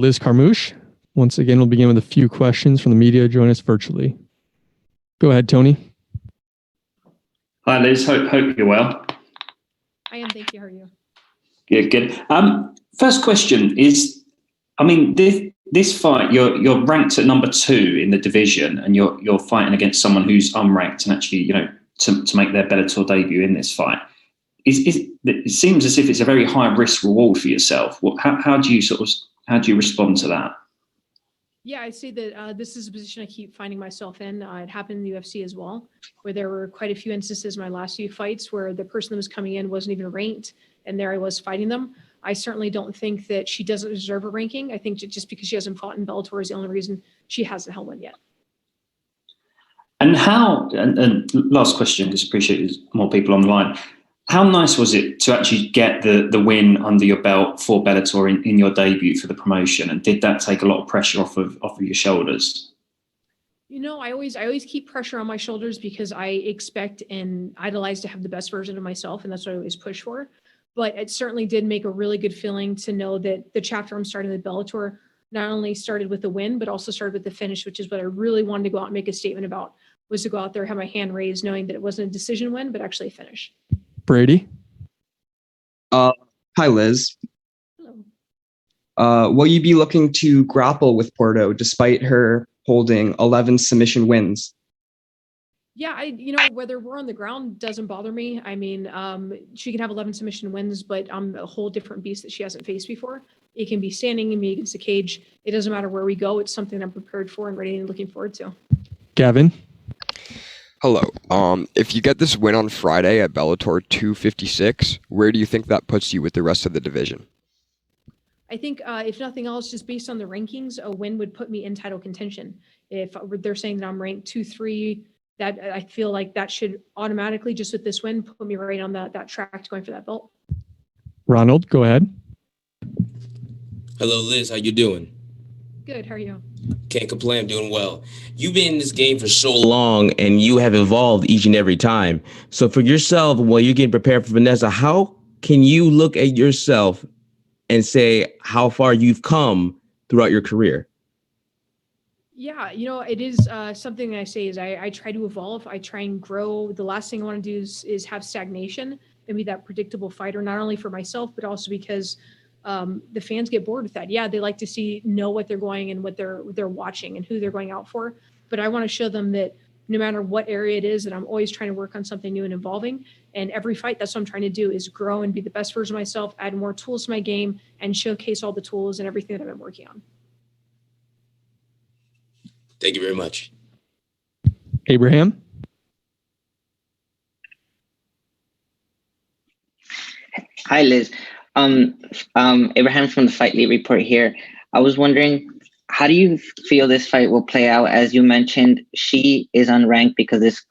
Liz Carmouche. Once again, we'll begin with a few questions from the media. Join us virtually. Go ahead, Tony. Hi, Liz. Hope you're well. I am. Thank you. How are you? Good. First question is, this fight, you're ranked at number 2 in the division, and you're fighting against someone who's unranked, and actually, to make their Bellator debut in this fight. It seems as if it's a very high risk reward for yourself. How do you respond to that? Yeah, I see that this is a position I keep finding myself in. It happened in the UFC as well, where there were quite a few instances in my last few fights where the person that was coming in wasn't even ranked, and there I was fighting them. I certainly don't think that she doesn't deserve a ranking. I think just because she hasn't fought in Bellator is the only reason she hasn't held one yet. And and last question, because I appreciate there's more people on the line. How nice was it to actually get the win under your belt for Bellator in your debut for the promotion? And did that take a lot of pressure off of your shoulders? I always keep pressure on my shoulders because I expect and idolize to have the best version of myself, and that's what I always push for. But it certainly did make a really good feeling to know that the chapter I'm starting with Bellator not only started with the win, but also started with the finish, which is what I really wanted to go out and make a statement about, was to go out there, have my hand raised, knowing that it wasn't a decision win, but actually a finish. Brady. Hi, Liz. Hello. Will you be looking to grapple with Porto despite her holding 11 submission wins? Yeah, whether we're on the ground doesn't bother me. I mean, she can have 11 submission wins, but I'm a whole different beast that she hasn't faced before. It can be standing and me against the cage. It doesn't matter where we go. It's something I'm prepared for and ready and looking forward to. Gavin. Hello. If you get this win on Friday at Bellator 256, where do you think that puts you with the rest of the division? I think if nothing else, just based on the rankings, a win would put me in title contention. If they're saying that I'm ranked 2-3, that I feel like that should automatically, just with this win, put me right on that track to going for that belt. Ronald, go ahead. Hello, Liz. How you doing? Good. How are you? Can't complain. I'm doing well. You've been in this game for so long, and you have evolved each and every time. So for yourself, while you're getting prepared for Vanessa, how can you look at yourself and say how far you've come throughout your career? Yeah, it is something I say is I try to evolve. I try and grow. The last thing I want to do is have stagnation and be that predictable fighter, not only for myself, but also because the fans get bored with that. Yeah, they like to know what they're going and what they're watching and who they're going out for. But I want to show them that no matter what area it is, that I'm always trying to work on something new and evolving. And every fight, that's what I'm trying to do, is grow and be the best version of myself, add more tools to my game, and showcase all the tools and everything that I've been working on. Thank you very much. Abraham. Hi, Liz. Abraham from the Fight League Report here. I was wondering, how do you feel this fight will play out? As you mentioned, she is unranked because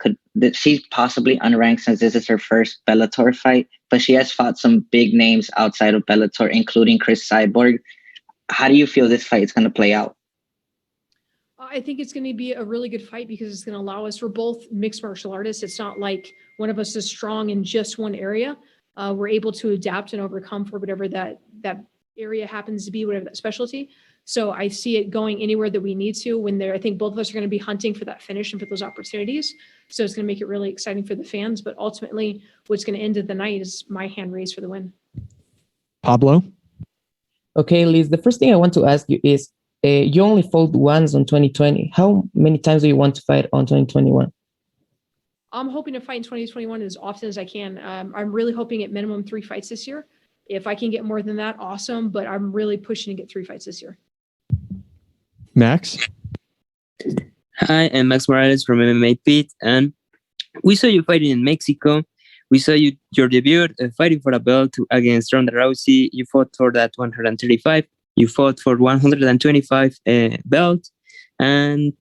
she's possibly unranked since this is her first Bellator fight, but she has fought some big names outside of Bellator, including Chris Cyborg. How do you feel this fight is going to play out? I think it's going to be a really good fight because it's going to allow us, we're both mixed martial artists. It's not like one of us is strong in just one area. We're able to adapt and overcome for whatever that area happens to be, whatever that specialty. So I see it going anywhere that we need to I think both of us are going to be hunting for that finish and for those opportunities. So it's going to make it really exciting for the fans. But ultimately, what's going to end the night is my hand raised for the win. Pablo. Okay, Liz, the first thing I want to ask you is, you only fought once on 2020. How many times do you want to fight on 2021? I'm hoping to fight in 2021 as often as I can. I'm really hoping at minimum 3 fights this year. If I can get more than that, awesome. But I'm really pushing to get 3 fights this year. Max. Hi, I'm Max Morales from MMA Pit, and we saw you fighting in Mexico. We saw your debut fighting for a belt against Ronda Rousey. You fought for that 135. You fought for 125 belt, and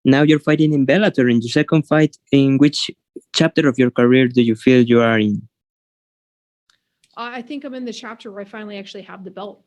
now you're fighting in Bellator in your second fight. In which chapter of your career do you feel you are in? I think I'm in the chapter where I finally actually have the belt.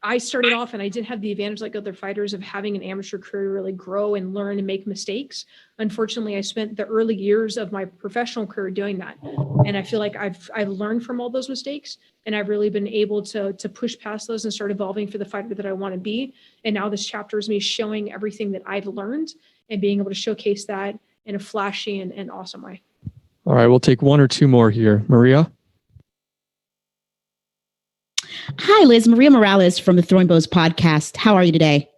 I started off and I didn't have the advantage like other fighters of having an amateur career really grow and learn and make mistakes. Unfortunately, I spent the early years of my professional career doing that. And I feel like I've learned from all those mistakes, and I've really been able to push past those and start evolving for the fighter that I want to be. And now this chapter is me showing everything that I've learned and being able to showcase that in a flashy and awesome way. All right, we'll take one or two more here. Maria? Hi, Liz. Maria Morales from the Throwing Bows podcast. How are you today?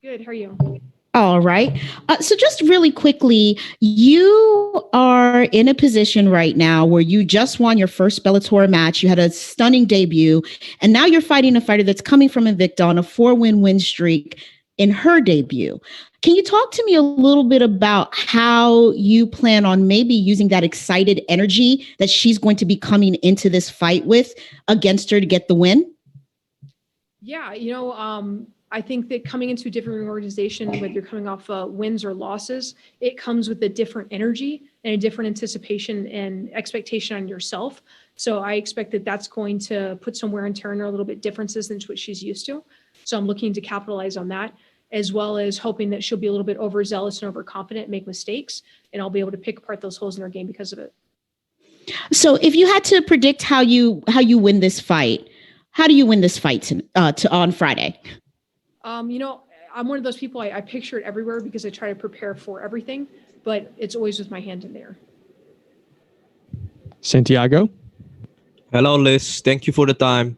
Good. How are you? All right. So just really quickly, you are in a position right now where you just won your first Bellator match. You had a stunning debut, and now you're fighting a fighter that's coming from Invicta on a 4-win win streak in her debut. Can you talk to me a little bit about how you plan on maybe using that excited energy that she's going to be coming into this fight with against her to get the win? Yeah, I think that coming into a different organization, whether you're coming off wins or losses, it comes with a different energy and a different anticipation and expectation on yourself. So I expect that that's going to put some wear and tear in her, a little bit differences than what she's used to. So I'm looking to capitalize on that, as well as hoping that she'll be a little bit overzealous and overconfident, make mistakes, and I'll be able to pick apart those holes in her game because of it. So if you had to predict how you win this fight, how do you win this fight on Friday? I'm one of those people, I picture it everywhere because I try to prepare for everything, but it's always with my hand in there. Santiago? Hello, Liz. Thank you for the time.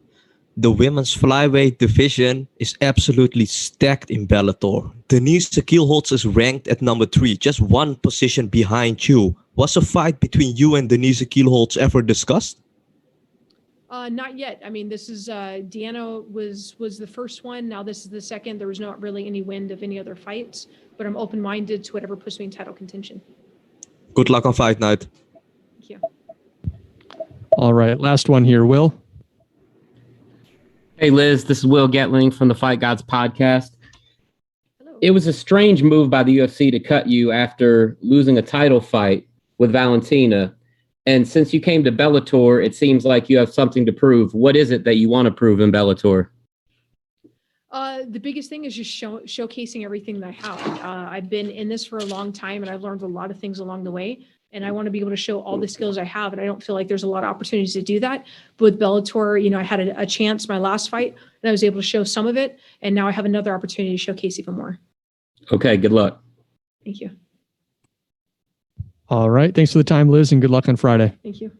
The women's flyweight division is absolutely stacked in Bellator. Denise Kielholtz is ranked at number 3, just one position behind you. Was a fight between you and Denise Kielholtz ever discussed? Not yet. I mean, this is Deanna was the first one. Now this is the second. There was not really any wind of any other fights, but I'm open-minded to whatever puts me in title contention. Good luck on fight night. Thank you. All right, last one here. Will? Hey, Liz, this is Will Getling from the Fight Gods podcast. Hello. It was a strange move by the UFC to cut you after losing a title fight with Valentina. And since you came to Bellator, it seems like you have something to prove. What is it that you want to prove in Bellator? The biggest thing is just showcasing everything that I have. I've been in this for a long time, and I've learned a lot of things along the way. And I want to be able to show all the skills I have. And I don't feel like there's a lot of opportunities to do that. But with Bellator, I had a chance my last fight, and I was able to show some of it. And now I have another opportunity to showcase even more. Okay, good luck. Thank you. All right. Thanks for the time, Liz, and good luck on Friday. Thank you.